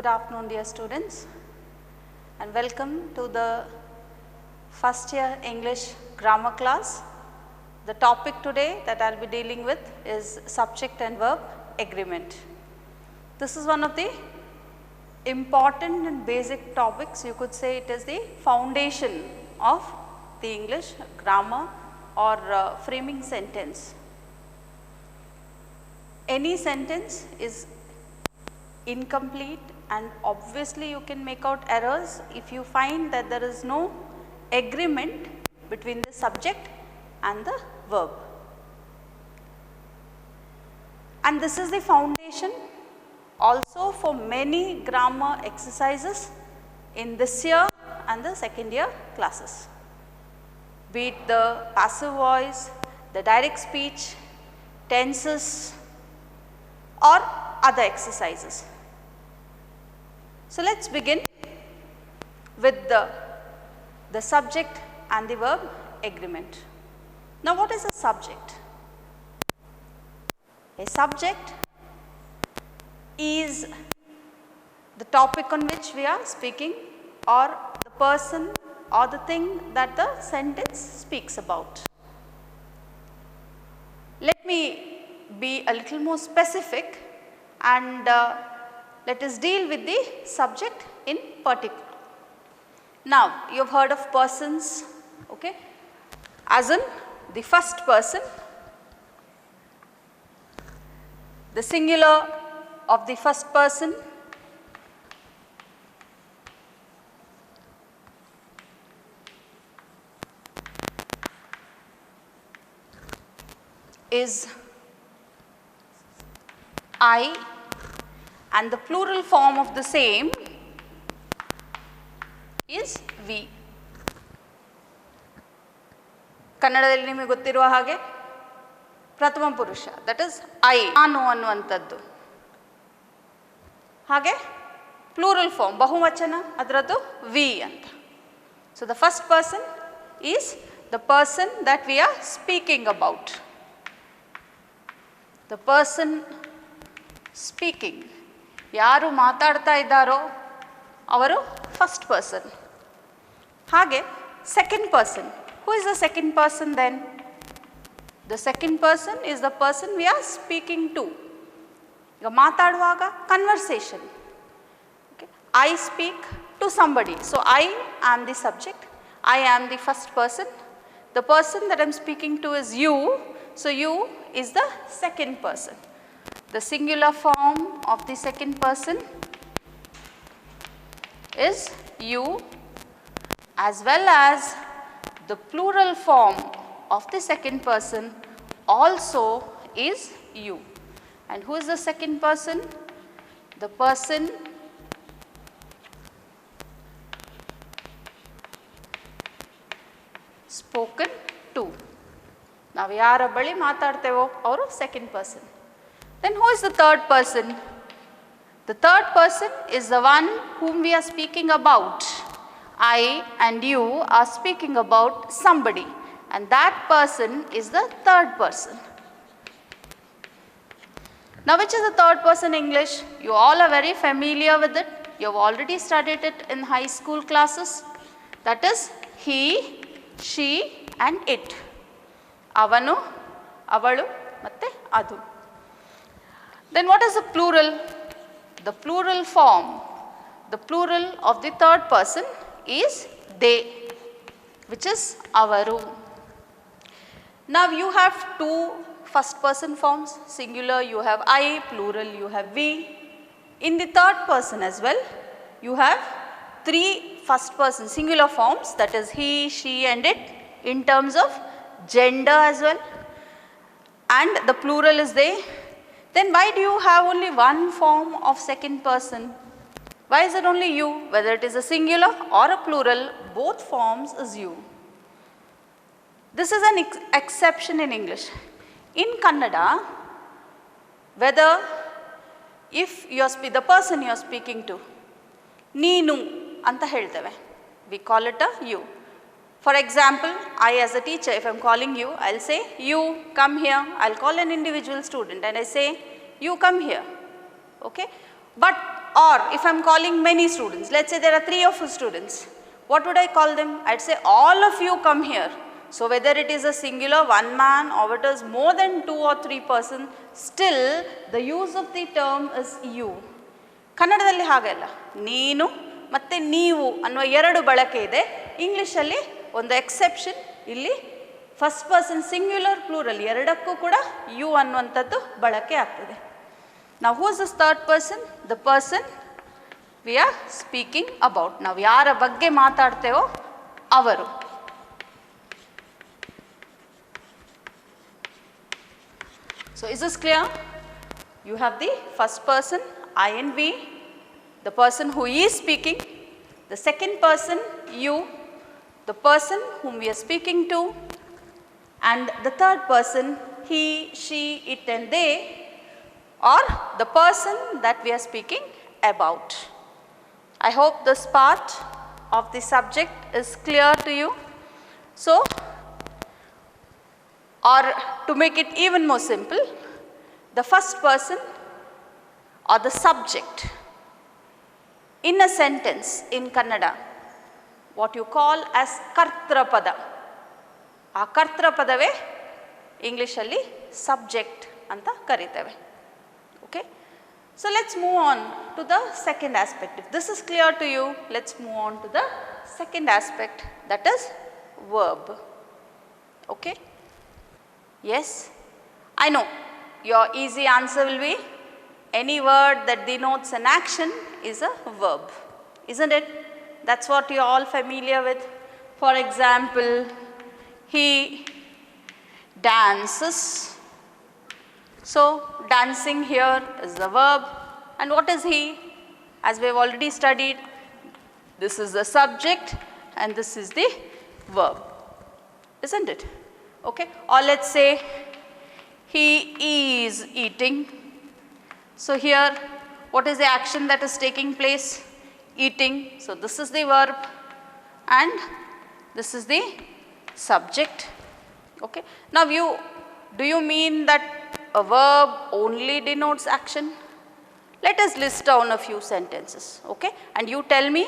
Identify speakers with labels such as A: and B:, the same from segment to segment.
A: Good afternoon, dear students, and welcome to the first year English grammar class. The topic today that I will be dealing with is subject and verb agreement. This is one of the important and basic topics. You could say it is the foundation of the English grammar or framing sentence. Any sentence is incomplete and obviously you can make out errors if you find that there is no agreement between the subject and the verb. And this is the foundation also for many grammar exercises in this year and the second year classes, be it the passive voice, the direct speech, tenses or other exercises. So, let us begin with the subject and the verb agreement. Now, what is a subject? A subject is the topic on which we are speaking or the person or the thing that the sentence speaks about. Let me be a little more specific and let us deal with the subject in particular. Now, you have heard of persons, okay, as in the first person, the singular of the first person is I and the plural form of the same is we. ಕನ್ನಡದಲ್ಲಿ ನಿಮಗೆ ಗೊತ್ತಿರುವ ಹಾಗೆ ಪ್ರಥಮ ಪುರುಷ that is I, ನಾನು ಅನ್ನುವಂಥದ್ದು. ಹಾಗೆ plural form ಬಹುವಚನ ಅದರದ್ದು ವಿ ಅಂತ. So the first person is the person that we are speaking about. The person speaking, ಯಾರು ಮಾತಾಡ್ತಾ ಇದ್ದಾರೋ ಅವರು ಫಸ್ಟ್ ಪರ್ಸನ್. ಹಾಗೆ second person, who is the second person then? The second person is the person we are speaking to. ಈಗ ಮಾತಾಡುವಾಗ conversation, okay, I speak to somebody, so I am the subject, I am the first person, the person that I am speaking to is you, so you is the second person. The singular form of the second person is you, as well as the plural form of the second person also is you. And who is the second person? The person spoken to. ನಾವು ಯಾರ ಬಳಿ ಮಾತಾಡ್ತೇವೋ ಅವರು second person. Then who is the third person? The third person is the one whom we are speaking about. I and you are speaking about somebody and that person is the third person. Now, which is the third person in English? You all are very familiar with it. You have already studied it in high school classes. That is he, she and it. ಅವನು, ಅವಳು ಮತ್ತು ಅದು. Then what is the plural? The plural form, the plural of the third person is they, which is avaru. Now you have two first person forms, singular you have I, plural you have we. In the third person as well you have three first person singular forms, that is he, she and it, in terms of gender as well, and the plural is they. Then why do you have only one form of second person? Why is it only you? Whether it is a singular or a plural, both forms is you. This is an exception in English. In Kannada, whether if you are the person you are speaking to, neenu anta helteve, we call it a you. For example, I as a teacher, if I am calling you, I will say, you come here. I will call an individual student and I say, you come here. Okay? But, or if I am calling many students, let us say there are 3 of you students, what would I call them? I would say all of you come here. So whether it is a singular one man or it is more than 2 or 3 person, still the use of the term is you. ಕನ್ನಡದಲ್ಲಿ ಹಾಗಲ್ಲ, ನೀನು ಮತ್ತು ನೀವು ಅನ್ನುವ 2 ಬಳಕೆ ಇದೆ. ಇಂಗ್ಲೀಷಲ್ಲಿ ಒಂದು ಎಕ್ಸೆಪ್ಷನ್, ಇಲ್ಲಿ ಫಸ್ಟ್ ಪರ್ಸನ್ ಸಿಂಗ್ಯುಲರ್ ಪ್ಲೂರಲ್ ಎರಡಕ್ಕೂ ಕೂಡ ಯು ಅನ್ನುವಂಥದ್ದು ಬಳಕೆ ಆಗ್ತದೆ. Now who is this third person? The person we are speaking about. ನಾವು ಯಾರ ಬಗ್ಗೆ ಮಾತಾಡ್ತೇವೋ ಅವರು. So is this clear? You have the first person, I and we, the person who is speaking, the second person, you, the person whom we are speaking to, and the third person, he, she, it and they, or the person that we are speaking about. I hope this part of the subject is clear to you. So, or to make it even more simple, the first person or the subject in a sentence in Kannada, what you call as kartrapada. ಆ ಕರ್ತೃಪದವೇ ಇಂಗ್ಲೀಷಲ್ಲಿ subject ಅಂತ ಕರೀತೇವೆ. Okay? So let's move on to the second aspect. If this is clear to you, let's move on to the second aspect, that is verb. Okay? Yes? I know your easy answer will be any word that denotes an action is a verb. Isn't it? That's what you are all familiar with. For example, he dances. So, dancing here is the verb. And what is he? As we have already studied, this is the subject and this is the verb. Isn't it? Okay. Or let's say he is eating. So, here what is the action that is taking place? Eating. So, this is the verb and this is the subject. Okay. Now, do you mean that a verb only denotes action? Let us list down a few sentences, okay? And you tell me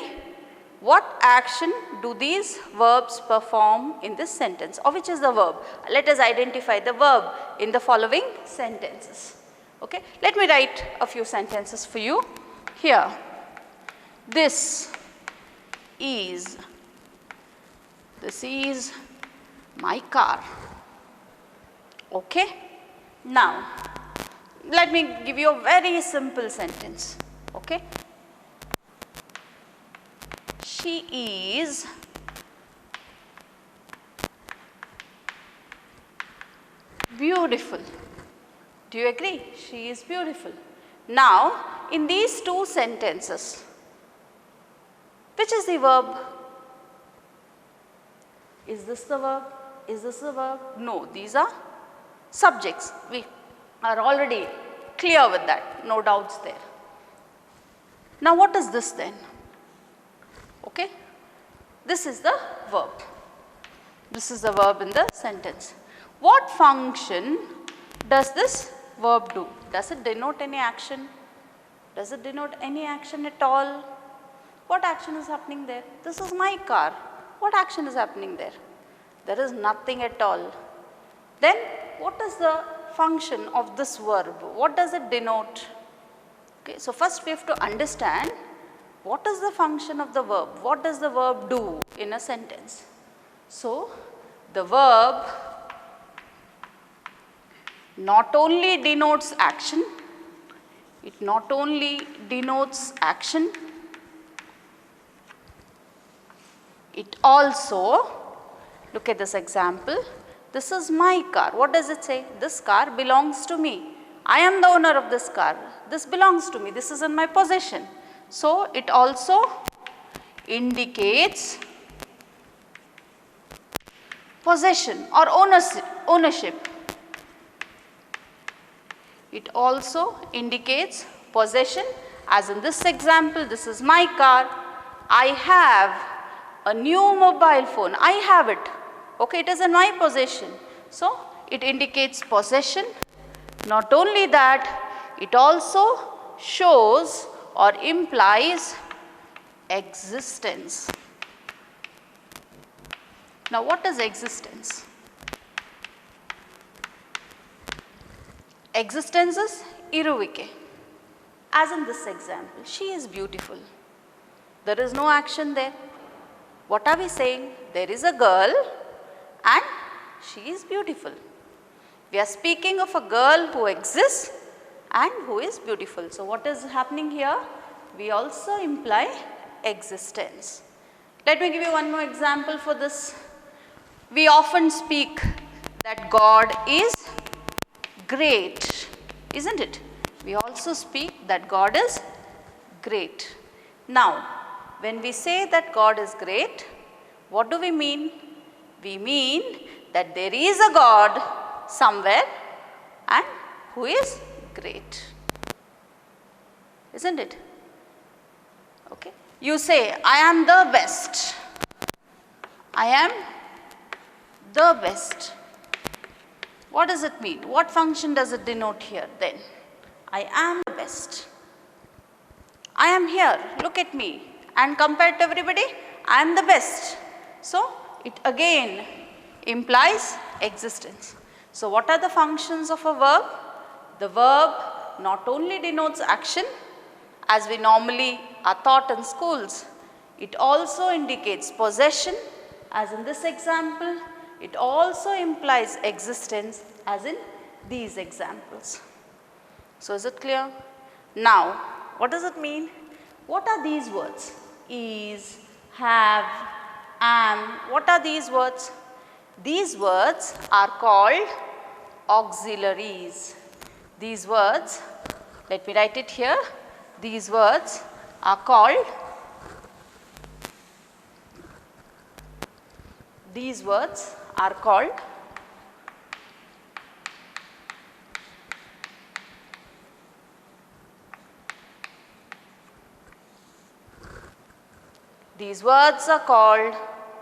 A: what action do these verbs perform in this sentence, or which is the verb? Let us identify the verb in the following sentences, okay? Let me write a few sentences for you here. This is my car, okay? Now, let me give you a very simple sentence, okay? She is beautiful. Do you agree? She is beautiful. Now, in these 2 sentences, which is the verb? Is this the verb? Is this the verb? No, these are subjects. We are already clear with that, no doubts there. Now what is this then? Okay, this is the verb. This is the verb in the sentence. What function does this verb do? Does it denote any action? Does it denote any action at all? What action is happening there? This is my car. What action is happening there? There is nothing at all. Then what is the function of this verb? What does it denote? Okay, so first we have to understand what is the function of the verb. What does the verb do in a sentence? So, the verb not only denotes action, it not only denotes action, it also, look at this example, this is my car. What does it say? This car belongs to me. I am the owner of this car. This belongs to me. This is in my possession. So, it also indicates possession or ownership. It also indicates possession, as in this example, this is my car. I have a new mobile phone. I have it. Okay, it is in my possession. So, it indicates possession. Not only that, it also shows or implies existence. Now what is existence? Existence is iruvikke. As in this example, she is beautiful. There is no action there. What are we saying? There is a girl and she is beautiful. We are speaking of a girl who exists and who is beautiful. So what is happening here? We also imply existence. Let me give you one more example for this. We often speak that God is great, isn't it? We also speak that God is great. Now, when we say that God is great, what do we mean? We mean that there is a God somewhere and who is great, isn't it? Okay. You say, I am the best. I am the best. What does it mean? What function does it denote here then? I am the best. I am here, look at me, and compared to everybody, I am the best. So, it again implies existence. So, what are the functions of a verb? The verb not only denotes action as we normally are taught in schools, it also indicates possession as in this example. It also implies existence as in these examples. So, is it clear? Now, what does it mean? What are these words? Is, have, am. What are these words? These words are called auxiliaries. These words, let me write it here. These words are called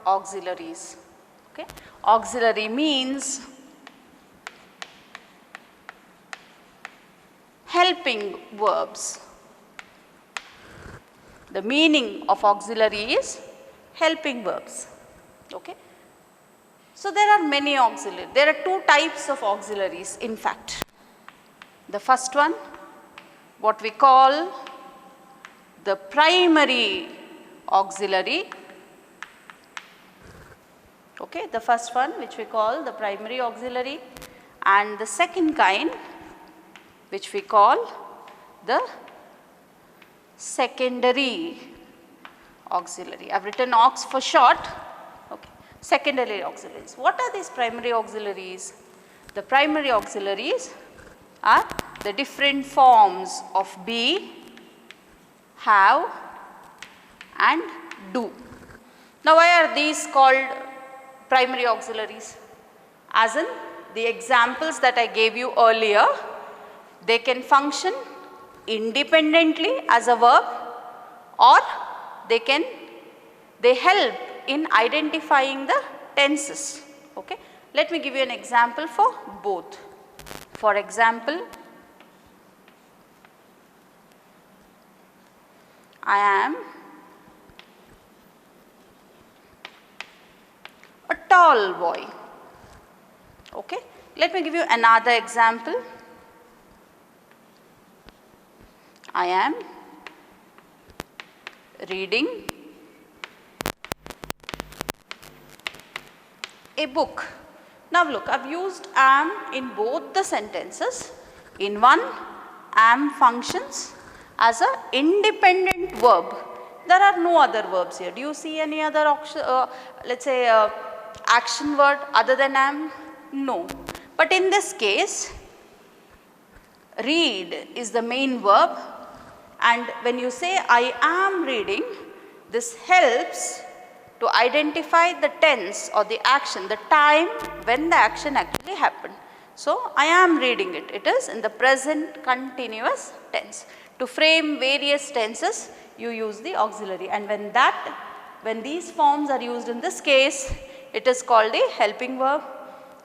A: auxiliaries. Okay. Auxiliary means helping verbs. The meaning of auxiliary is helping verbs. Okay. So, there are many auxiliaries. There are two types of auxiliaries in fact. The first one, what we call the primary auxiliary. Okay, the first one which we call the primary auxiliary, and the second kind which we call the secondary auxiliary. I have written aux for short. Okay. Secondary auxiliaries. What are these primary auxiliaries? The primary auxiliaries are the different forms of be, have and do. Now, why are these called primary auxiliaries? As in the examples that I gave you earlier, they can function independently as a verb, or they help in identifying the tenses. Okay. Let me give you an example for both. For example, I am a tall boy. Okay. Let me give you another example. I am reading a book. Now look, I have used am in both the sentences. In one, am functions as an independent verb. There are no other verbs here. Do you see any other let's say action word other than am? No. But in this case, read is the main verb, and when you say I am reading, this helps to identify the tense or the action, the time when the action actually happened. So, I am reading it. It is in the present continuous tense. To frame various tenses, you use the auxiliary, and when these forms are used in this case, it is called a helping verb.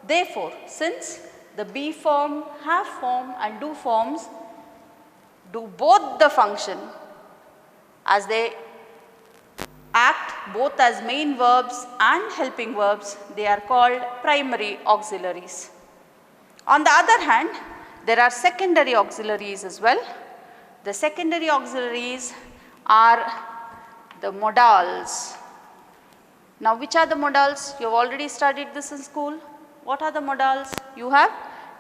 A: Therefore, since the be form, have form and do forms do both the function as they act both as main verbs and helping verbs, they are called primary auxiliaries. On the other hand, there are secondary auxiliaries as well. The secondary auxiliaries are the modals. Now, which are the modals? You have already studied this in school. What are the modals? You have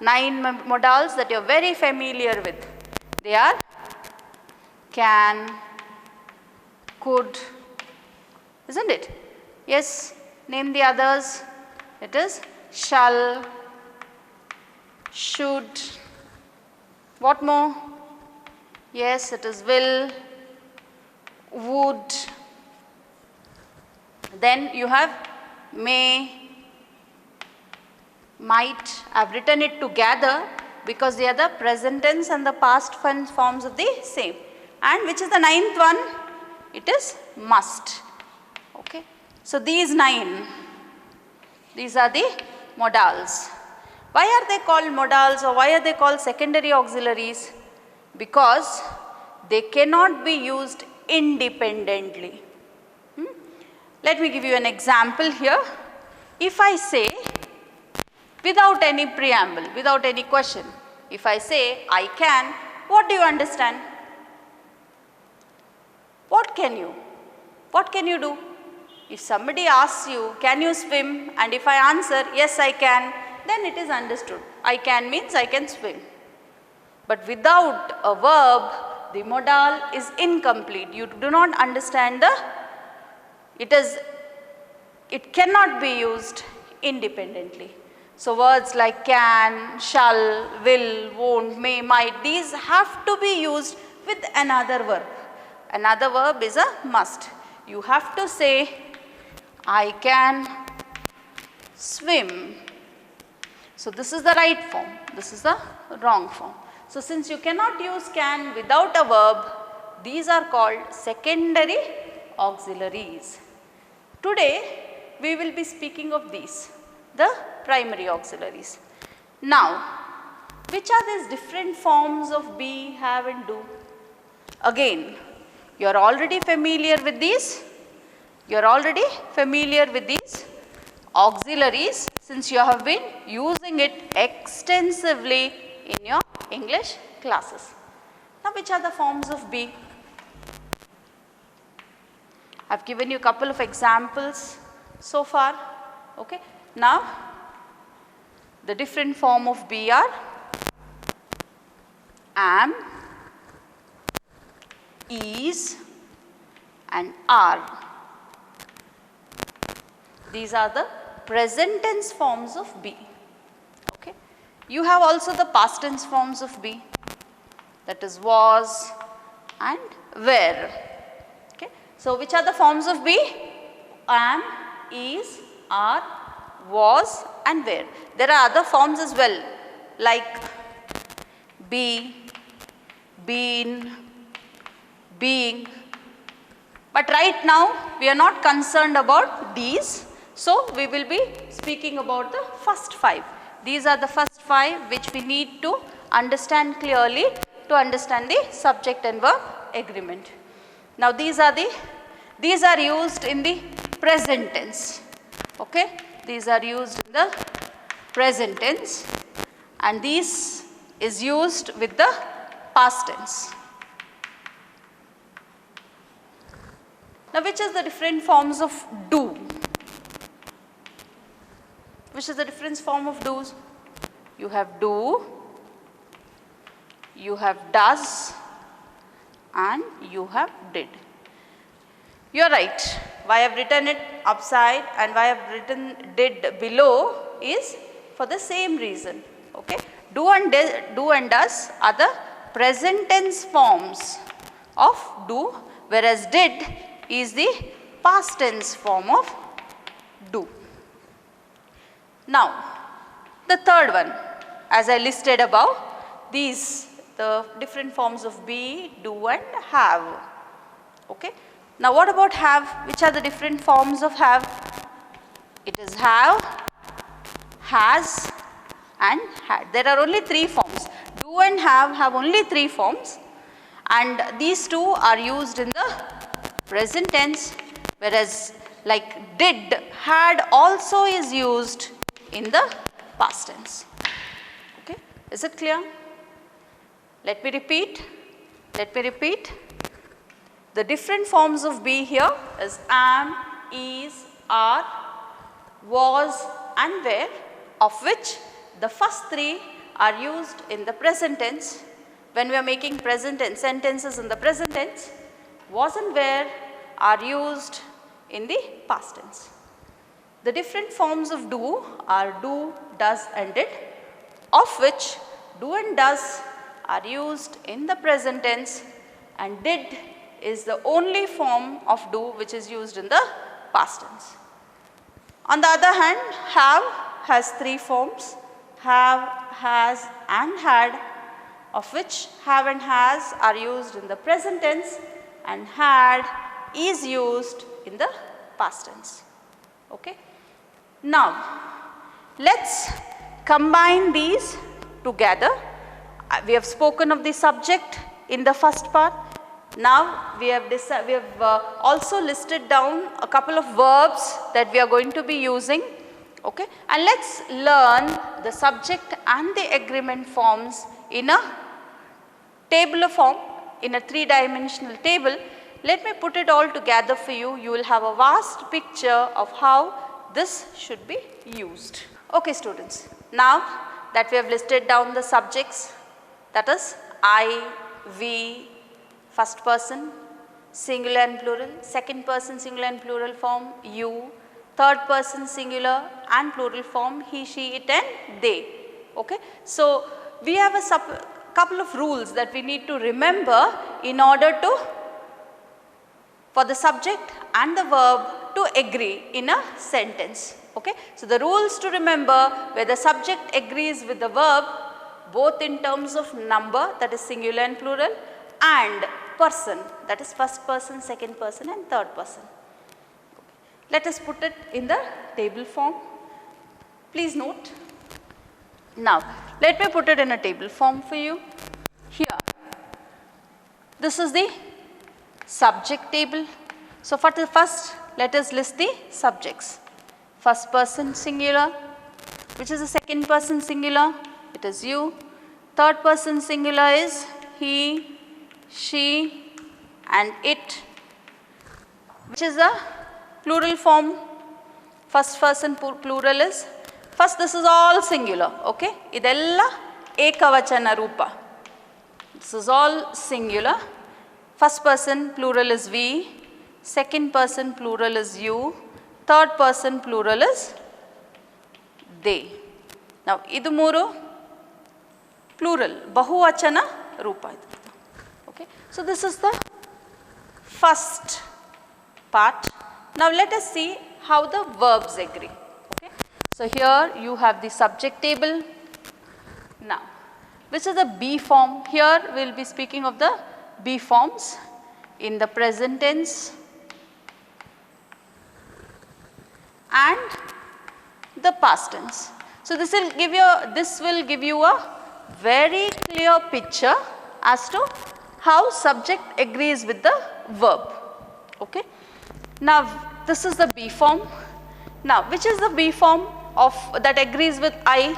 A: 9 modals that you are very familiar with. They are can, could, isn't it? Yes, name the others. It is shall, should, what more? Yes, it is will, would. Then you have may, might. I have written it together because they are the present tense and the past forms of the same. And which is the 9th one? It is must. Okay. So, these 9, these are the modals. Why are they called modals or why are they called secondary auxiliaries? Because they cannot be used independently. Let me give you an example here. If I say, without any preamble, without any question, if I say I can, what do you understand? What can you? What can you do? If somebody asks you, can you swim? And if I answer, yes I can, then it is understood. I can means I can swim. But without a verb, the modal is incomplete. You do not understand it cannot be used independently. So, words like can, shall, will, won't, may, might, these have to be used with another verb. Another verb is a must. You have to say, I can swim. So, this is the right form, this is the wrong form. So, since you cannot use can without a verb, these are called secondary auxiliaries. Today, we will be speaking of these, the primary auxiliaries. Now, which are these different forms of be, have and do? Again, you are already familiar with these. You are already familiar with these auxiliaries since you have been using it extensively in your English classes. Now, which are the forms of be? I have given you a couple of examples so far. Okay. Now, the different form of be are am, is and are. These are the present tense forms of be. Okay. You have also the past tense forms of be, that is was and were. Okay. So, which are the forms of be? Am, is, are, was and were. There are other forms as well like be, been, being, but right now we are not concerned about these. So, we will be speaking about the first 5. These are the first 5 which we need to understand clearly to understand the subject and verb agreement. Now, these are used in the present tense. Okay? These are used in the present tense and this is used with the past tense. Now, which is the different forms of do? Which is the different form of do's? You have do, you have does and you have did. You are right. Why I have written it upside and why I have written did below is for the same reason. Okay? Do and does are the present tense forms of do, whereas did is the past tense form of do. Now, the third one, as I listed above, the different forms of be, do and have. Okay. Now, what about have? Which are the different forms of have? It is have, has and had. There are only 3 forms. Do and have only 3 forms and these 2 are used in the present tense, whereas like did, had also is used in the past tense. Okay, is it clear? Let me repeat. The different forms of be here is am, is, are, was and were, of which the first three are used in the present tense. When we are making present tense sentences in the present tense, was and were are used in the past tense. The different forms of do are do, does and did, of which do and does are used in the present tense and did is the only form of do which is used in the past tense. On the other hand, have has three forms, have, has and had, of which have and has are used in the present tense and had is used in the past tense. Okay. Now, let's combine these together. We have spoken of the subject in the first part. Now, we have also listed down a couple of verbs that we are going to be using. Okay. And let's learn the subject and the agreement forms in a tabular form, in a three-dimensional table. Let me put it all together for you. You will have a vast picture of how this should be used. Okay students, now that we have listed down the subjects, that is I, we, first person, singular and plural, second person singular and plural form, you, third person singular and plural form, he, she, it and they. Okay. So, we have a couple of rules that we need to remember in order to, for the subject and the verb to agree in a sentence. Okay. So, the rules to remember where the subject agrees with the verb both in terms of number, that is singular and plural, and person, that is first person, second person and third person. Let us put it in the table form. Please note. Now, let me put it in a table form for you. Here, this is the subject table. So, for the first, let us list the subjects. First person singular, which is the second person singular, it is you. Third person singular is he, she and it, which is the plural form. First person plural is, first this is all singular, okay. Idella ekavachana rupa. This is all singular. First person plural is we, second person plural is you, third person plural is they. Now, idu mooru plural, bahuvachana rupa. Okay. So, this is the first part. Now, let us see how the verbs agree. Okay. So, here you have the subject table. Now, which is the be form? Here we will be speaking of the be forms in the present tense and the past tense. So, this will give you a very clear picture as to how subject agrees with the verb. Okay. Now, this is the be form. Now, which is the be form of that agrees with I?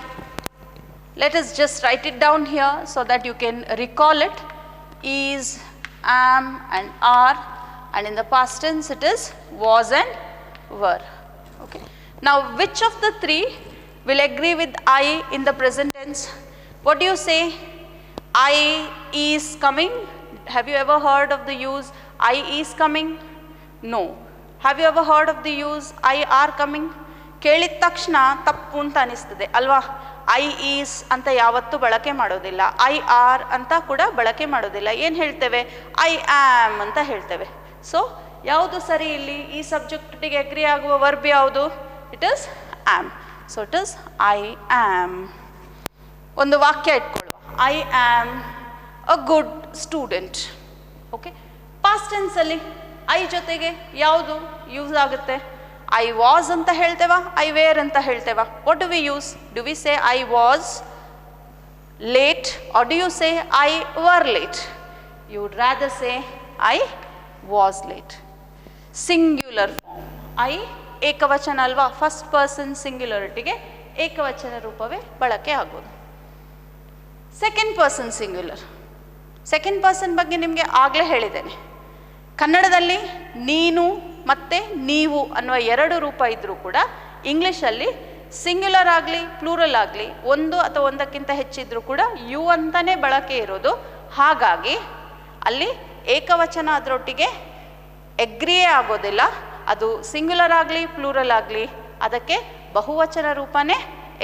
A: Let us just write it down here so that you can recall it. Is, am and are, and in the past tense it is was and were. Okay. Now, which of the three will agree with I in the present tense? What do you say? I is coming. Have you ever heard of the use I is coming? No. Have you ever heard of the use I are coming? ಕೇಳಿದ ತಕ್ಷಣ ತಪ್ಪು ಅಂತ ಅನಿಸ್ತದೆ ಅಲ್ವಾ? I is ಅಂತ ಯಾವತ್ತೂ ಬಳಕೆ ಮಾಡೋದಿಲ್ಲ, ಐ ಆರ್ ಅಂತ ಕೂಡ ಬಳಕೆ ಮಾಡೋದಿಲ್ಲ. ಏನು ಹೇಳ್ತೇವೆ? ಐ ಆಮ್ ಅಂತ ಹೇಳ್ತೇವೆ. ಸೊ ಯಾವುದು ಸರಿ ಇಲ್ಲಿ? ಈ ಸಬ್ಜೆಕ್ಟಿಗೆ ಅಗ್ರಿ ಆಗುವ ವರ್ಬ್ ಯಾವುದು? It is am. So it is I am. ಒಂದು ವಾಕ್ಯ ಇಟ್ಕೊಳ್ಳುವ, I am a good student. Okay. Past ಟೆನ್ಸಲ್ಲಿ ಐ ಜೊತೆಗೆ ಯಾವುದು ಯೂಸ್ ಆಗುತ್ತೆ? ಐ ವಾಸ್ ಅಂತ ಹೇಳ್ತೇವಾ? ಐ ವೇರ್ ಅಂತ ಹೇಳ್ತೇವಾ? What do we use? Do we say I was late or do you say I were late? You would rather say I was late. Singular form. I ಏಕವಚನ ಅಲ್ವಾ, first person ಸಿಂಗ್ಯುಲರಿಟಿಗೆ ಏಕವಚನ ರೂಪವೇ ಬಳಕೆ ಆಗೋದು. Second person singular. Second person ಬಗ್ಗೆ ನಿಮಗೆ ಆಗಲೇ ಹೇಳಿದ್ದೇನೆ. ಕನ್ನಡದಲ್ಲಿ ನೀನು ಮತ್ತು ನೀವು ಅನ್ನುವ ಎರಡು ರೂಪ ಇದ್ದರೂ ಕೂಡ ಇಂಗ್ಲೀಷಲ್ಲಿ ಸಿಂಗ್ಯುಲರ್ ಆಗಲಿ ಪ್ಲೂರಲ್ ಆಗಲಿ ಒಂದು ಅಥವಾ ಒಂದಕ್ಕಿಂತ ಹೆಚ್ಚಿದ್ರೂ ಕೂಡ ಯು ಅಂತಲೇ ಬಳಕೆ ಇರೋದು. ಹಾಗಾಗಿ ಅಲ್ಲಿ ಏಕವಚನ ಅದರೊಟ್ಟಿಗೆ ಎಗ್ರಿಯೇ ಆಗೋದಿಲ್ಲ. ಅದು ಸಿಂಗ್ಯುಲರ್ ಆಗಲಿ ಪ್ಲೂರಲ್ ಆಗಲಿ ಅದಕ್ಕೆ ಬಹುವಚನ ರೂಪನೇ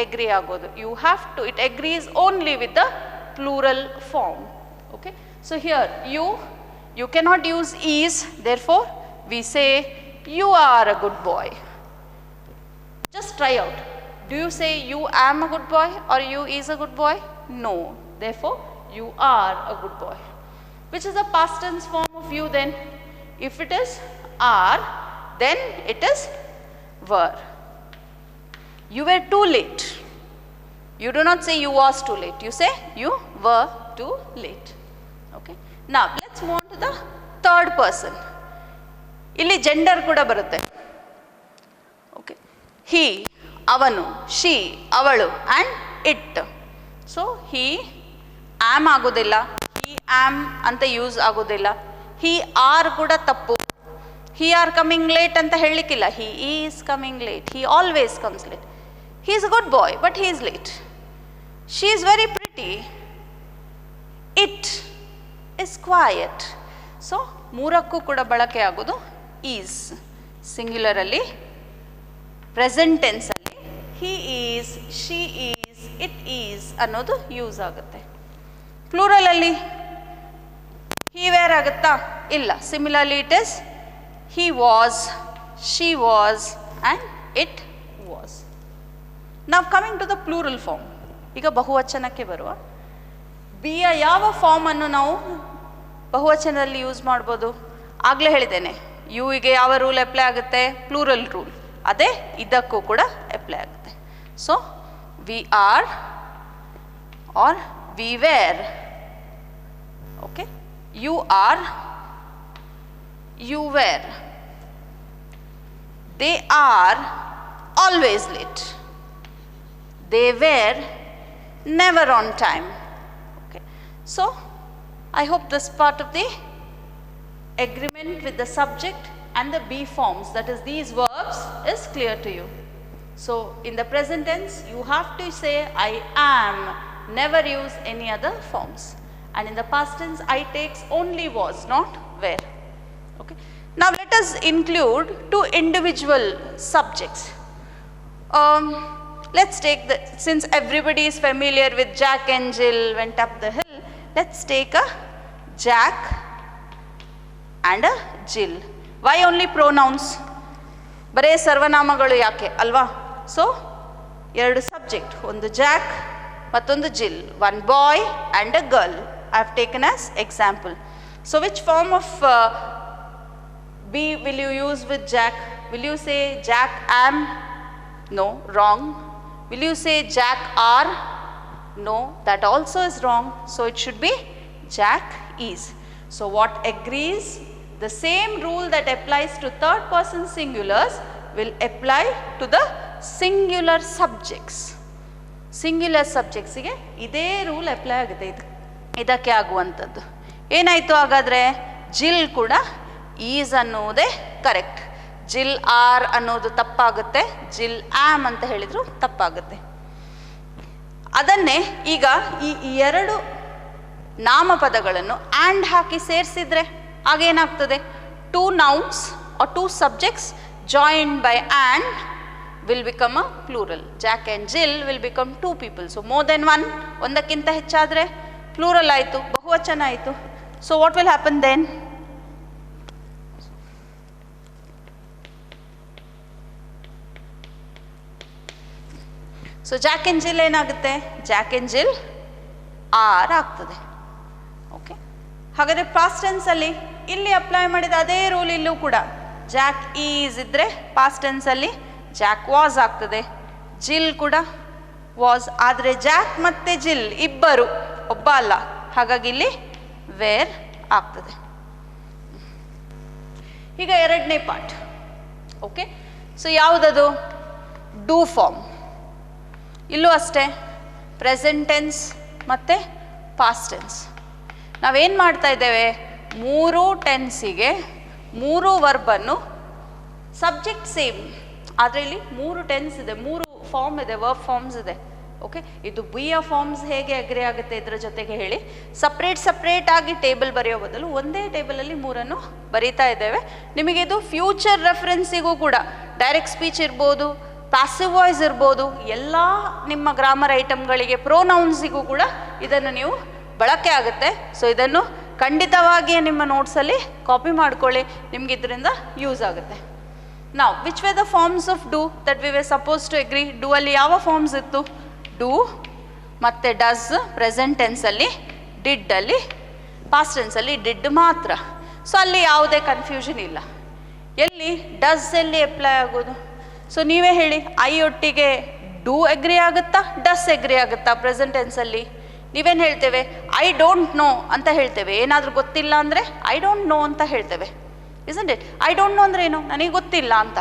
A: ಎಗ್ರಿ ಆಗೋದು. You have to, it agrees only with the plural form. Okay, so here you cannot use is, therefore we say you are a good boy. Just try out. Do you say you am a good boy or you is a good boy? No, therefore you are a good boy. Which is the past tense form of you then? If it is are, then it is were. You were too late. You do not say you was too late, you say you were too late. Okay, now let's move on to the third person. ಇಲ್ಲಿ gender ಕೂಡ ಬರುತ್ತೆ. Okay, ಹಿ ಅವನು, she ಅವಳು, and it. So he am ಆಗೋದಿಲ್ಲ, ಹಿ am ಅಂತ use ಆಗೋದಿಲ್ಲ. He or ಕೂಡ ತಪ್ಪು. ಹಿ ಆರ್ ಕಮಿಂಗ್ ಲೇಟ್ ಅಂತ ಹೇಳಲಿಕ್ಕಿಲ್ಲ. He is coming late, he always comes late. He is a good boy but he is late. She is very pretty. It is quiet. So ಮೂರಕ್ಕೂ ಕೂಡ ಬಳಕೆ ಆಗೋದು is. ಸಿಂಗ್ಯುಲರಲ್ಲಿ, present ಟೆನ್ಸಲ್ಲಿ he is, she is, it is ಅನ್ನೋದು use ಆಗುತ್ತೆ. ಪ್ಲೂರಲಲ್ಲಿ he were ಆಗುತ್ತಾ? ಇಲ್ಲ. Similarly it is he was, she was, and it was. ನಾವು coming to the plural form. ಈಗ ಬಹುವಚನಕ್ಕೆ ಬರುವ ಬಿಯ ಯಾವ ಫಾರ್ಮನ್ನು ನಾವು ಬಹುವಚನದಲ್ಲಿ ಯೂಸ್ ಮಾಡ್ಬೋದು? ಆಗಲೇ ಹೇಳಿದ್ದೇನೆ, ಯುವಿಗೆ ಯಾವ ರೂಲ್ ಅಪ್ಲೈ ಆಗುತ್ತೆ? Plural rule. ಅದೇ ಇದಕ್ಕೂ ಕೂಡ ಅಪ್ಲೈ ಆಗುತ್ತೆ. So we are are we were. Okay, you are, you were. They are always late. They were never on time. Okay, so I hope this part of the agreement with the subject and the be forms, that is these verbs, is clear to you. So in the present tense you have to say I am, never use any other forms, and in the past tense I takes only was, not were. Okay, now let us include two individual subjects. Let's take the, since everybody is familiar with Jack and Jill went up the hill, let's take a Jack and a Jill. Why only pronouns? ಬರೇ ಸರ್ವನಾಮಗಳು ಯಾಕೆ ಅಲ್ವಾ? So ಎರಡು subject, ಒಂದು Jack ಮತ್ತೊಂದು Jill. One boy and a girl I have taken as example. So which form of be will you use with Jack? Will you say Jack am? No, wrong. Will you say Jack are? No, that also is wrong. So it should be Jack is. So what agrees? The same rule that applies to third person singulars will apply to the singular subjects. Singular subjects ಗೆ ಇದೇ rule apply ಆಗುತ್ತೆ. ಇದಕ್ಕೆ ಆಗುವಂಥದ್ದು ಏನಾಯಿತು ಹಾಗಾದರೆ? ಜಿಲ್ ಕೂಡ is ಅನ್ನುವುದೇ correct. Jill R ಅನ್ನೋದು ತಪ್ಪಾಗುತ್ತೆ. ಜಿಲ್ ಆಮ್ ಅಂತ ಹೇಳಿದ್ರು ತಪ್ಪಾಗುತ್ತೆ. ಅದನ್ನೇ ಈಗ ಈ ಎರಡು ನಾಮಪದಗಳನ್ನು ಆ್ಯಂಡ್ ಹಾಕಿ ಸೇರಿಸಿದ್ರೆ ಆಗೇನಾಗ್ತದೆ? Two nouns are two subjects joined by and will become a plural. Jack and Jill will become two people. So more than one, ಒಂದಕ್ಕಿಂತ ಹೆಚ್ಚಾದರೆ ಪ್ಲೂರಲ್ ಆಯಿತು, ಬಹುವಚನ ಆಯಿತು. So what will happen then? So Jack and Jill ಏನಾಗುತ್ತೆ? Jack and Jill are ಆಗ್ತದೆ. Okay, ಹಾಗಾದರೆ past ಟೆನ್ಸಲ್ಲಿ ಇಲ್ಲಿ ಅಪ್ಲೈ ಮಾಡಿದ ಅದೇ ರೂಲ್ ಇಲ್ಲೂ ಕೂಡ ಜಾಕ್ ಈಸ್ ಇದ್ದರೆ ಪಾಸ್ಟ್ ಟೆನ್ಸಲ್ಲಿ ಜಾಕ್ ವಾಸ್ ಆಗ್ತದೆ. ಜಿಲ್ ಕೂಡ ವಾಸ್. ಆದರೆ ಜಾಕ್ ಮತ್ತು ಜಿಲ್ ಇಬ್ಬರು, ಒಬ್ಬ ಅಲ್ಲ. ಹಾಗಾಗಿ ಇಲ್ಲಿ ವೇರ್ ಆಗ್ತದೆ. ಈಗ ಎರಡನೇ ಪಾರ್ಟ್. ಓಕೆ, ಸೊ ಯಾವುದದು? Do form. ಇಲ್ಲೂ ಅಷ್ಟೇ ಪ್ರೆಸೆಂಟ್ ಟೆನ್ಸ್ ಮತ್ತು ಪಾಸ್ಟ್ ಟೆನ್ಸ್. ನಾವೇನು ಮಾಡ್ತಾ ಇದ್ದೇವೆ, 3 ಟೆನ್ಸಿಗೆ 3 ವರ್ಬನ್ನು, ಸಬ್ಜೆಕ್ಟ್ ಸೇಮ್, ಆದರೆ ಇಲ್ಲಿ 3 ಟೆನ್ಸ್ ಇದೆ, 3 ಫಾರ್ಮ್ ಇದೆ, ವರ್ಬ್ ಫಾರ್ಮ್ಸ್ ಇದೆ. ಓಕೆ, ಇದು ಬಿಯ ಫಾರ್ಮ್ಸ್ ಹೇಗೆ ಅಗ್ರಿ ಆಗುತ್ತೆ ಇದರ ಜೊತೆಗೆ ಹೇಳಿ. ಸಪ್ರೇಟ್ ಆಗಿ ಟೇಬಲ್ ಬರೆಯೋ ಬದಲು ಒಂದೇ ಟೇಬಲಲ್ಲಿ 3 ಬರೀತಾ ಇದ್ದೇವೆ. ನಿಮಗೆ ಇದು ಫ್ಯೂಚರ್ ರೆಫರೆನ್ಸಿಗೂ ಕೂಡ ಡೈರೆಕ್ಟ್ ಸ್ಪೀಚ್ ಇರ್ಬೋದು, ಪ್ಯಾಸಿವ್ ವಾಯ್ಸ್ ಇರ್ಬೋದು, ಎಲ್ಲ ನಿಮ್ಮ ಗ್ರಾಮರ್ ಐಟಮ್ಗಳಿಗೆ, ಪ್ರೊನೌನ್ಸಿಗೂ ಕೂಡ ಇದನ್ನು ನೀವು ಬಳಕೆ ಆಗುತ್ತೆ. ಸೊ ಇದನ್ನು ಖಂಡಿತವಾಗಿ ನಿಮ್ಮ ನೋಟ್ಸಲ್ಲಿ ಕಾಪಿ ಮಾಡ್ಕೊಳ್ಳಿ, ನಿಮ್ಗೆ ಇದರಿಂದ ಯೂಸ್ ಆಗುತ್ತೆ. ನಾವು which way the forms of do that we way suppose to agree? Do ಅಲ್ಲಿ ಯಾವ ಫಾರ್ಮ್ಸ್ ಇತ್ತು? ಡೂ ಮತ್ತು ಡಸ್ ಪ್ರೆಸೆಂಟ್ ಟೆನ್ಸಲ್ಲಿ, ಡಿಡ್ ಅಲ್ಲಿ, ಪಾಸ್ಟ್ ಟೆನ್ಸಲ್ಲಿ ಡಿಡ್ ಮಾತ್ರ. ಸೊ ಅಲ್ಲಿ ಯಾವುದೇ ಕನ್ಫ್ಯೂಷನ್ ಇಲ್ಲ. ಎಲ್ಲಿ ಡಸ್ ಎಲ್ಲಿ ಅಪ್ಲೈ ಆಗೋದು? ಸೊ ನೀವೇ ಹೇಳಿ, ಐ ಒಟ್ಟಿಗೆ ಡೂ ಅಗ್ರಿ ಆಗುತ್ತಾ, ಡಸ್ ಅಗ್ರಿ ಆಗುತ್ತಾ ಪ್ರೆಸೆಂಟ್ ಟೆನ್ಸಲ್ಲಿ? ನೀವೇನು ಹೇಳ್ತೇವೆ? ಐ ಡೋಂಟ್ ನೋ ಅಂತ ಹೇಳ್ತೇವೆ. ಏನಾದರೂ ಗೊತ್ತಿಲ್ಲ ಅಂದರೆ ಐ ಡೋಂಟ್ ನೋ ಅಂತ ಹೇಳ್ತೇವೆ, isn't it? I don't know ಅಂದರೆ ಏನು? ನನಗೆ ಗೊತ್ತಿಲ್ಲ ಅಂತ.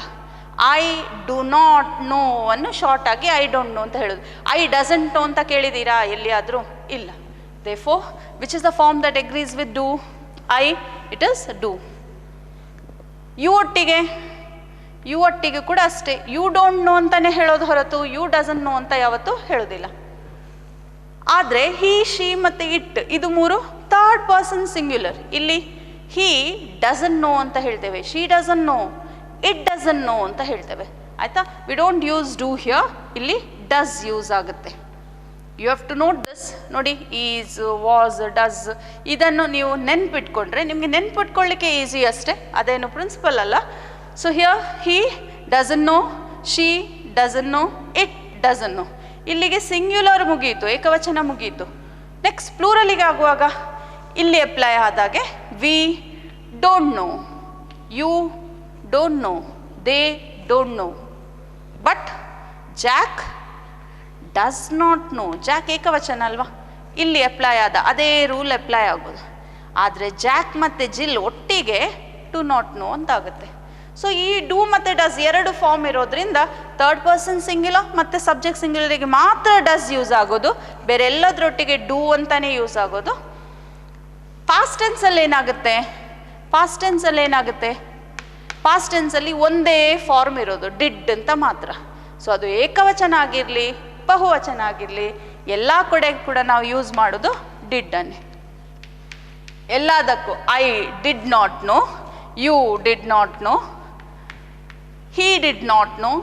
A: ಐ ಡು ನಾಟ್ ನೋ ಅನ್ನು ಶಾರ್ಟ್ ಆಗಿ ಐ ಡೋಂಟ್ ನೋ ಅಂತ ಹೇಳೋದು. ಐ ಡಸಂಟ್ ನೋ ಅಂತ ಕೇಳಿದ್ದೀರಾ ಎಲ್ಲಿಯಾದರೂ? ಇಲ್ಲ. Therefore which is the form that agrees with do? I, it is do. You ಒಟ್ಟಿಗೆ ಕೂಡ ಅಷ್ಟೇ, ಯು ಡೋಂಟ್ ನೋ ಅಂತಲೇ ಹೇಳೋದು ಹೊರತು ಯು ಡಸಂಟ್ ನೋ ಅಂತ ಯಾವತ್ತೂ ಹೇಳೋದಿಲ್ಲ. ಆದರೆ ಹಿ, ಶಿ ಮತ್ತು ಇಟ್ ಇದು 3 ಥರ್ಡ್ ಪರ್ಸನ್ ಸಿಂಗ್ಯುಲರ್. ಇಲ್ಲಿ ಹಿ ಡಸಂಟ್ ನೋ ಅಂತ ಹೇಳ್ತೇವೆ, she doesn't know, it doesn't know ಅಂತ ಹೇಳ್ತೇವೆ. ಆಯಿತಾ? We don't use do here, ಇಲ್ಲಿ ಡಸ್ ಯೂಸ್ ಆಗುತ್ತೆ. You have to note this. ನೋಡಿ, ಈಸ್, ವಾಸ್, ಡಸ್ ಇದನ್ನು ನೀವು ನೆನ್ಪಿಟ್ಕೊಂಡ್ರೆ ನಿಮಗೆ ನೆನ್ಪಿಟ್ಕೊಳ್ಳಿಕ್ಕೆ ಈಸಿ ಅಷ್ಟೇ, ಅದೇನು ಪ್ರಿನ್ಸಿಪಲ್ ಅಲ್ಲ. So here he doesn't know, she doesn't know, it doesn't know. ಇಲ್ಲಿಗೆ ಸಿಂಗ್ಯುಲರ್ ಮುಗಿಯಿತು, ಏಕವಚನ ಮುಗಿಯಿತು. ನೆಕ್ಸ್ಟ್ ಪ್ಲೂರಲಿಗೆ ಆಗುವಾಗ ಇಲ್ಲಿ ಅಪ್ಲೈ ಆದಾಗೆ we don't know, you don't know, they don't know, but Jack does not know. Jack ಏಕವಚನ ಅಲ್ವಾ, ಇಲ್ಲಿ ಅಪ್ಲೈ ಆದ ಅದೇ ರೂಲ್ ಅಪ್ಲೈ ಆಗೋದು. ಆದರೆ ಜಾಕ್ ಮತ್ತು ಜಿಲ್ ಒಟ್ಟಿಗೆ ಟು ನಾಟ್ ನೋ ಅಂತ ಆಗುತ್ತೆ. ಸೊ ಈ ಡೂ ಮತ್ತು ಡಸ್ 2 ಫಾರ್ಮ್ ಇರೋದ್ರಿಂದ ಥರ್ಡ್ ಪರ್ಸನ್ ಸಿಂಗ್ಯುಲರ್ ಮತ್ತು ಸಬ್ಜೆಕ್ಟ್ ಸಿಂಗ್ಯುಲರಿಗೆ ಮಾತ್ರ ಡಸ್ ಯೂಸ್ ಆಗೋದು, ಬೇರೆ ಎಲ್ಲದರೊಟ್ಟಿಗೆ ಡೂ ಅಂತಲೇ ಯೂಸ್ ಆಗೋದು. ಪಾಸ್ಟ್ ಟೆನ್ಸಲ್ಲಿ ಏನಾಗುತ್ತೆ? ಪಾಸ್ಟ್ ಟೆನ್ಸಲ್ಲಿ ಒಂದೇ ಫಾರ್ಮ್ ಇರೋದು, ಡಿಡ್ ಅಂತ ಮಾತ್ರ. ಸೊ ಅದು ಏಕವಚನ ಆಗಿರಲಿ, ಬಹುವಚನ ಆಗಿರಲಿ, ಎಲ್ಲ ಕಡೆ ಕೂಡ ನಾವು ಯೂಸ್ ಮಾಡೋದು ಡಿಡ್ ಅನ್ನೇ. ಎಲ್ಲದಕ್ಕೂ I did not know, you did not know, he did not know,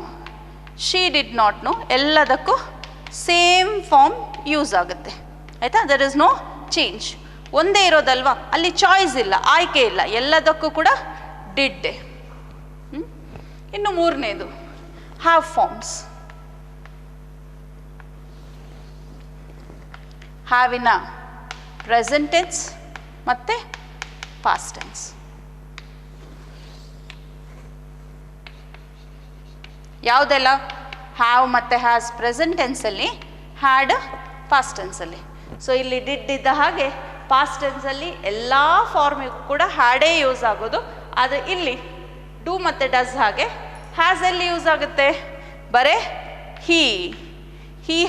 A: she did not know, ಎಲ್ಲದಕ್ಕೂ ಸೇಮ್ ಫಾರ್ಮ್ ಯೂಸ್ ಆಗುತ್ತೆ. ಆಯಿತಾ? There is no change. ಒಂದೇ ಇರೋದಲ್ವಾ, ಅಲ್ಲಿ ಚಾಯ್ಸ್ ಇಲ್ಲ, ಆಯ್ಕೆ ಇಲ್ಲ, ಎಲ್ಲದಕ್ಕೂ ಕೂಡ ಡಿಡ್ಡೆ. ಇನ್ನು 3ನೇದು ಹ್ಯಾವ್ ಫಾರ್ಮ್ಸ್. ಹ್ಯಾವಿನ ಪ್ರೆಸೆಂಟ್ ಟೆನ್ಸ್ ಮತ್ತು ಪಾಸ್ಟ್ ಟೆನ್ಸ್. ಯಾವುದೆಲ್ಲ? ಹ್ಯಾವ್ ಮತ್ತು ಹ್ಯಾಸ್ ಪ್ರೆಸೆಂಟ್ ಟೆನ್ಸಲ್ಲಿ, ಹ್ಯಾಡ್ ಪಾಸ್ಟ್ ಟೆನ್ಸಲ್ಲಿ. ಸೊ ಇಲ್ಲಿ ಡಿಡ್ ಇದ್ದ ಹಾಗೆ ಪಾಸ್ಟ್ ಟೆನ್ಸಲ್ಲಿ ಎಲ್ಲ ಫಾರ್ಮಿಗೂ ಕೂಡ ಹ್ಯಾಡೇ ಯೂಸ್ ಆಗೋದು. ಆದರೆ ಇಲ್ಲಿ ಡೂ ಮತ್ತು ಡಸ್ ಹಾಗೆ ಹ್ಯಾಸ್ ಎಲ್ಲಿ ಯೂಸ್ ಆಗುತ್ತೆ? ಬರೇ he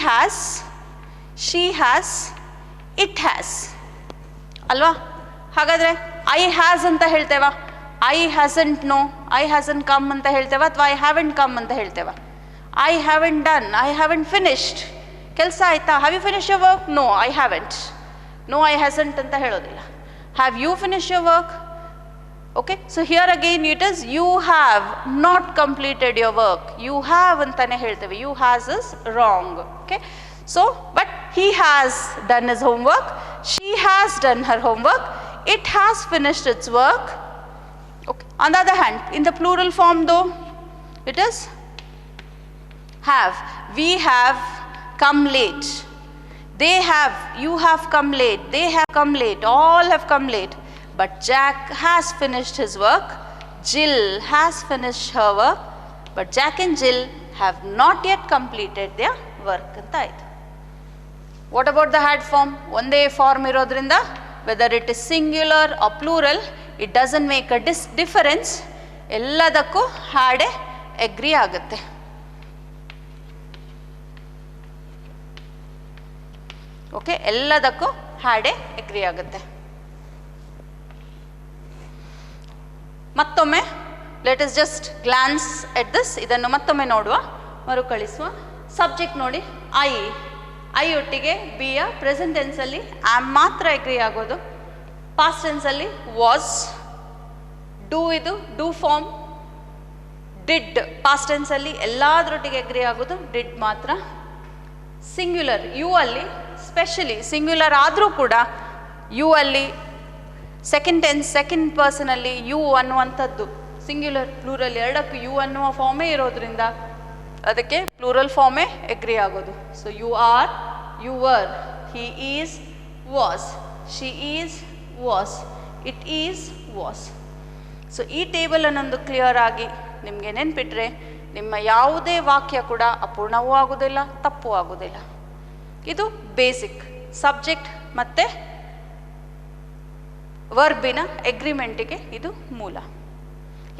A: has, she has, it has ಅಲ್ವಾ? ಹಾಗಾದರೆ ಐ ಹ್ಯಾಸ್ ಅಂತ ಹೇಳ್ತೇವಾ? I hasn't no, I hasn't come ಅಂತ ಹೇಳ್ತೇವ, ಅಥವಾ ಐ ಹ್ಯಾವೆಂಟ್ ಕಮ್ ಅಂತ ಹೇಳ್ತೇವ? I haven't done, I haven't finished. ಕೆಲಸ ಆಯಿತಾ? Have you finish your work? No, I haven't. No, I hasn't ಅಂತ ಹೇಳೋದಿಲ್ಲ. Have you finish your work? Okay, so here again it is you have not completed your work. You have ಅಂತಾನೆ ಹೇಳ್ತೇವೆ, you has is wrong. Okay, so but he has done his homework, she has done her homework, it has finished its work. Okay. On the other hand, in the plural form though, it is have. We have come late. They have, you have come late, they have come late, all have come late. But Jack has finished his work, Jill has finished her work, but Jack and Jill have not yet completed their work anta aitu. What about the had form? Onde form irodrinda whether it is singular or plural, it doesn't make a difference. ಎಲ್ಲದಕ್ಕೂ ಹ್ಯಾಡೆ ಎಗ್ರಿ ಆಗುತ್ತೆ. Okay, ಎಲ್ಲದಕ್ಕೂ ಹ್ಯಾಡೆ ಎಗ್ರಿ ಆಗುತ್ತೆ. ಮತ್ತೊಮ್ಮೆ let us just glance at this. ಇದನ್ನು ಮತ್ತೊಮ್ಮೆ ನೋಡುವ, ಮರುಕಳಿಸುವ. Subject ನೋಡಿ ಐ ಒಟ್ಟಿಗೆ ಬಿಯ ಪ್ರೆಸೆಂಟ್ ಟೆನ್ಸಲ್ಲಿ ಆಮ್ ಮಾತ್ರ ಎಗ್ರಿ ಆಗೋದು. ಪಾಸ್ಟ್ ಟೆನ್ಸಲ್ಲಿ ವಾಸ್, ಡೂ ಇದು ಡೂ ಫಾರ್ಮ್, ಡಿಡ್ ಪಾಸ್ಟ್ ಟೆನ್ಸಲ್ಲಿ ಎಲ್ಲದರೊಟ್ಟಿಗೆ ಎಗ್ರಿ ಆಗೋದು, ಡಿಡ್ ಮಾತ್ರ. ಸಿಂಗ್ಯುಲರ್ ಯು ಅಲ್ಲಿ ಸ್ಪೆಷಲಿ ಸಿಂಗ್ಯುಲರ್ ಆದರೂ ಕೂಡ ಯು ಅಲ್ಲಿ ಸೆಕೆಂಡ್ ಟೆನ್ಸ್ ಸೆಕೆಂಡ್ ಪರ್ಸನಲ್ಲಿ ಯು ಅನ್ನುವಂಥದ್ದು ಸಿಂಗ್ಯುಲರ್ ಪ್ಲೂರಲ್ ಎರಡಕ್ಕೂ ಯು ಅನ್ನುವ ಫಾರ್ಮೇ ಇರೋದ್ರಿಂದ ಅದಕ್ಕೆ ಪ್ಲೂರಲ್ ಫಾರ್ಮೇ ಎಗ್ರಿ ಆಗೋದು. So you are, you were, he is, was, she is, was, it is, was. So ಈ ಟೇಬಲನ್ನೊಂದು ಕ್ಲಿಯರ್ ಆಗಿ ನಿಮಗೆ ನೆನ್ಪಿಟ್ರೆ ನಿಮ್ಮ ಯಾವುದೇ ವಾಕ್ಯ ಕೂಡ ಅಪೂರ್ಣವೂ ಆಗೋದಿಲ್ಲ, ತಪ್ಪು ಆಗೋದಿಲ್ಲ. ಇದು ಬೇಸಿಕ್ ಸಬ್ಜೆಕ್ಟ್ ಮತ್ತು ವರ್ಬಿನ ಎಗ್ರಿಮೆಂಟಿಗೆ ಇದು ಮೂಲ.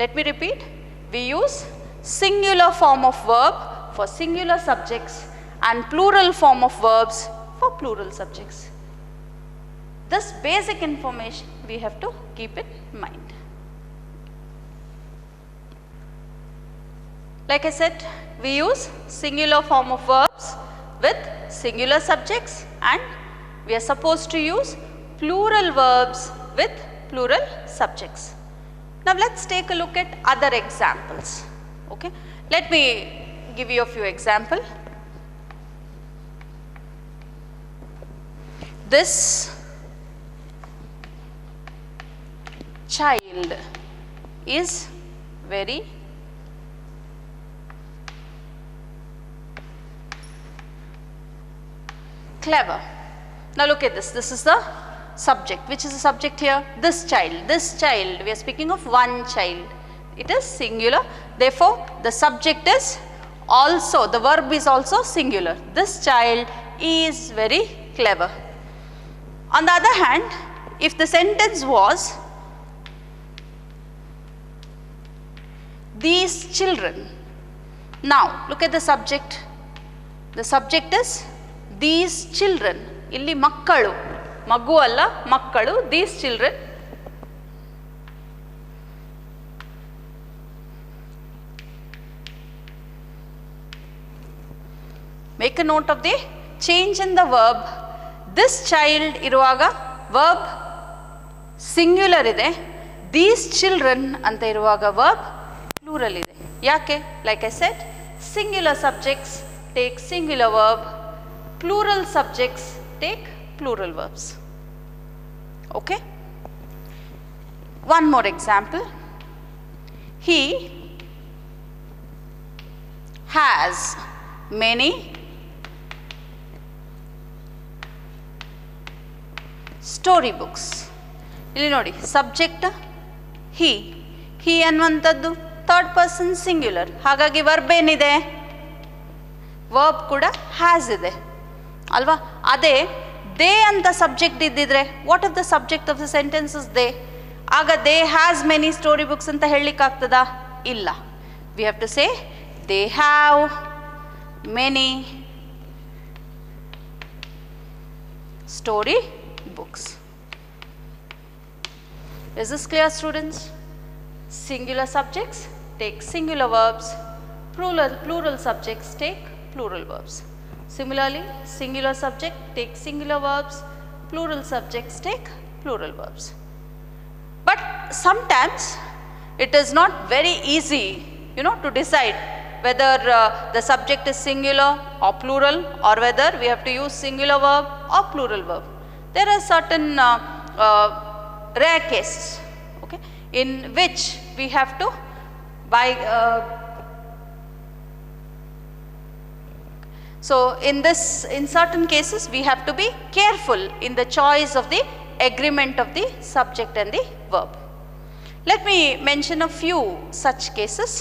A: Let me repeat. We use singular form of verb for singular subjects and plural form of verbs for plural subjects. This basic information we have to keep in mind. Like I said, we use singular form of verbs with singular subjects, and we are supposed to use plural verbs with plural subjects. Now let's take a look at other examples. Okay, let me give you a few examples. This child is very clever. Now look at this. This is the subject. Which is the subject here? This child. This child. We are speaking of one child. It is singular. Therefore, the subject is also, the verb is also singular. This child is very clever. On the other hand, if the sentence was, these children. Now, look at the subject. The subject is these children. Illi makkalu. Maggu alla, makkalu. These children. Make a note of the change in the verb. This child iruvaga verb singular ide. These children anta iruvaga verb plural ide. Yake? Like I said, singular subjects take singular verb, plural subjects take plural verbs. Okay? One more example. He has many story books. ಇಲ್ಲಿ ನೋಡಿ subject he ಅನ್ನುವಂಥದ್ದು third person singular, ಹಾಗಾಗಿ verb ಏನಿದೆ? Verb ಕೂಡ has ಇದೆ ಅಲ್ವಾ? ಅದೇ they ಅಂತ ಸಬ್ಜೆಕ್ಟ್ ಇದ್ದಿದ್ರೆ what is the subject of the sentences they? ಆಗ they has many story books ಅಂತ ಹೇಳಲಿಕ್ಕಾಗ್ತದಾ? ಇಲ್ಲ. We have to say they have many story books. Is this clear, students? Singular subjects take singular verbs, plural subjects take plural verbs. Similarly, singular subject take singular verbs, plural subjects take plural verbs. But sometimes it is not very easy, to decide whether the subject is singular or plural, or whether we have to use singular verb or plural verb. There are certain rare cases, okay, in which we have to so in certain cases we have to be careful in the choice of the agreement of the subject and the verb. Let me mention a few such cases.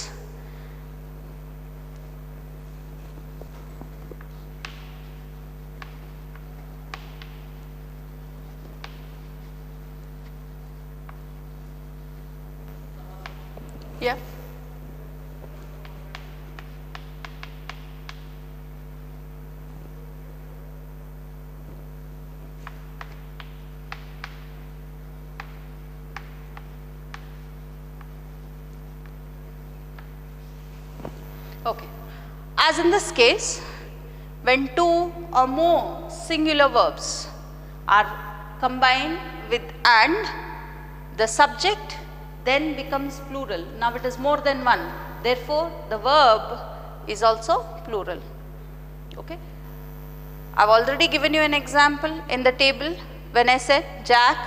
A: Yeah. Okay. As in this case, when two or more singular verbs are combined with and, the subject then becomes plural. Now it is more than one. Therefore, the verb is also plural. Okay. I have already given you an example in the table when I said Jack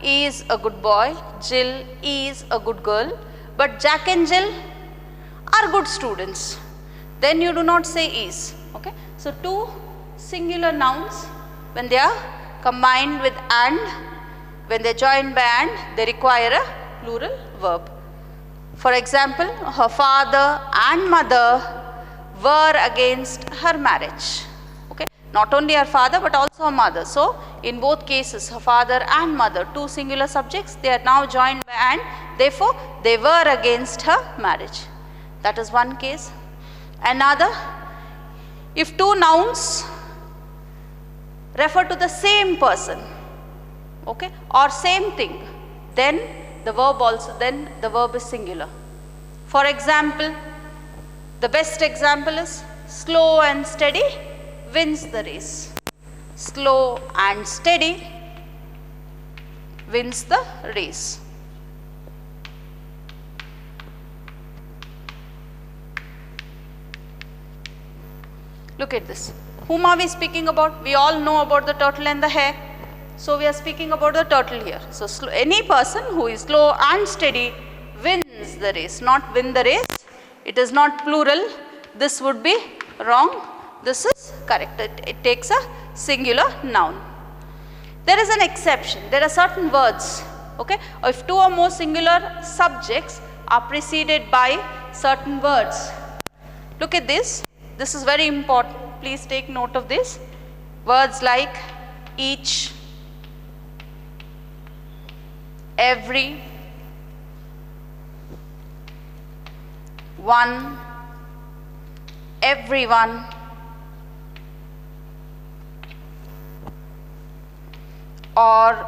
A: is a good boy, Jill is a good girl, but Jack and Jill are good students. Then you do not say is. Okay. So, two singular nouns, when they are combined with and, when they are joined by and, they require a plural verb. For example, her father and mother were against her marriage. Okay. Not only her father but also her mother. So, in both cases, her father and mother, two singular subjects, they are now joined by and, therefore, they were against her marriage. That is one case. Another, if two nouns refer to the same person, okay, or same thing, then the verb is singular. For example, the best example is slow and steady wins the race. Slow and steady wins the race. Look at this. Whom are we speaking about? We all know about the turtle and the hare. So, we are speaking about the turtle here. So, any person who is slow and steady wins the race, not win the race. It is not plural. This would be wrong. This is correct. It takes a singular noun. There is an exception. There are certain words. Okay? If two or more singular subjects are preceded by certain words. Look at this. This is very important. Please take note of this. Words like each, every, one, everyone, or,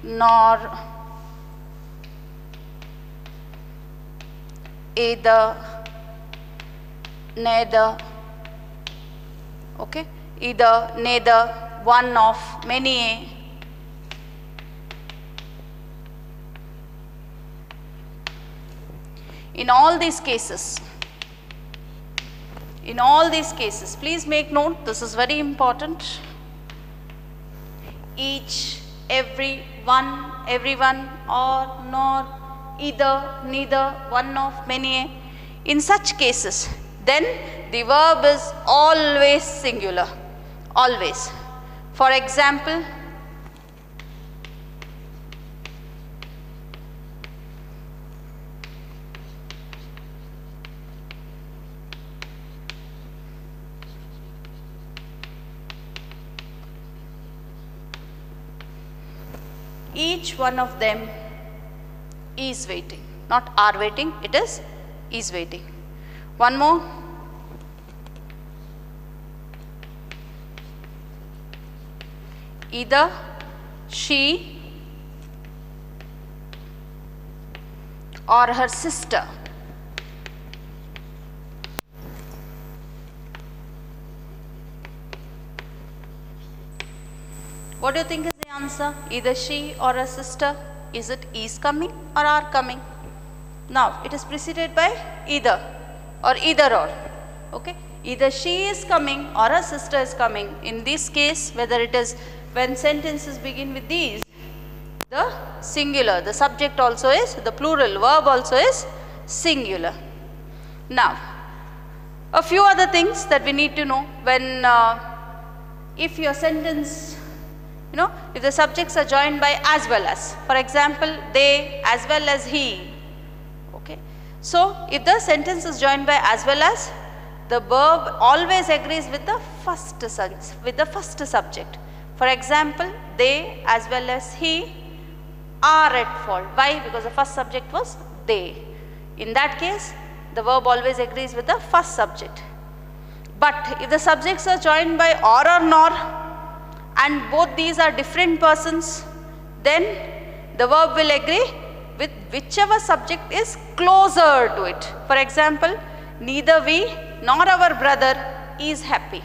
A: nor, either, neither, okay, either, neither, one of, many a. In all these cases, please make note, this is very important. Each, every, one, everyone, or, nor, either, neither, one of, many a. In such cases, then the verb is always singular, always. For example, each one of them is waiting, not are waiting, it is waiting. One more. Either she or her sister. What do you think is the answer? Either she or her sister. Is it is coming or are coming? Now, it is preceded by either or either or. Okay? Either she is coming or her sister is coming. In this case, whether it is when sentences begin with these, the singular, the subject also is, the plural, verb also is singular. Now, a few other things that we need to know when, if your sentence, if the subjects are joined by as well as, for example, they as well as he. Okay. So, if the sentence is joined by as well as, the verb always agrees with the first subject. For example, they as well as he are at fault. Why? Because the first subject was they. In that case, the verb always agrees with the first subject. But if the subjects are joined by or nor and both these are different persons, then the verb will agree with whichever subject is closer to it. For example, neither we nor our brother is happy.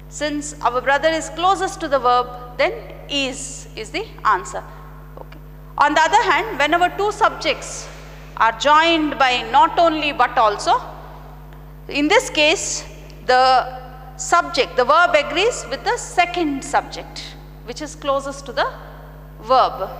A: Since our brother is closest to the verb, then is the answer. Okay. On the other hand, whenever two subjects are joined by not only but also, in this case the subject, the verb agrees with the second subject which is closest to the verb.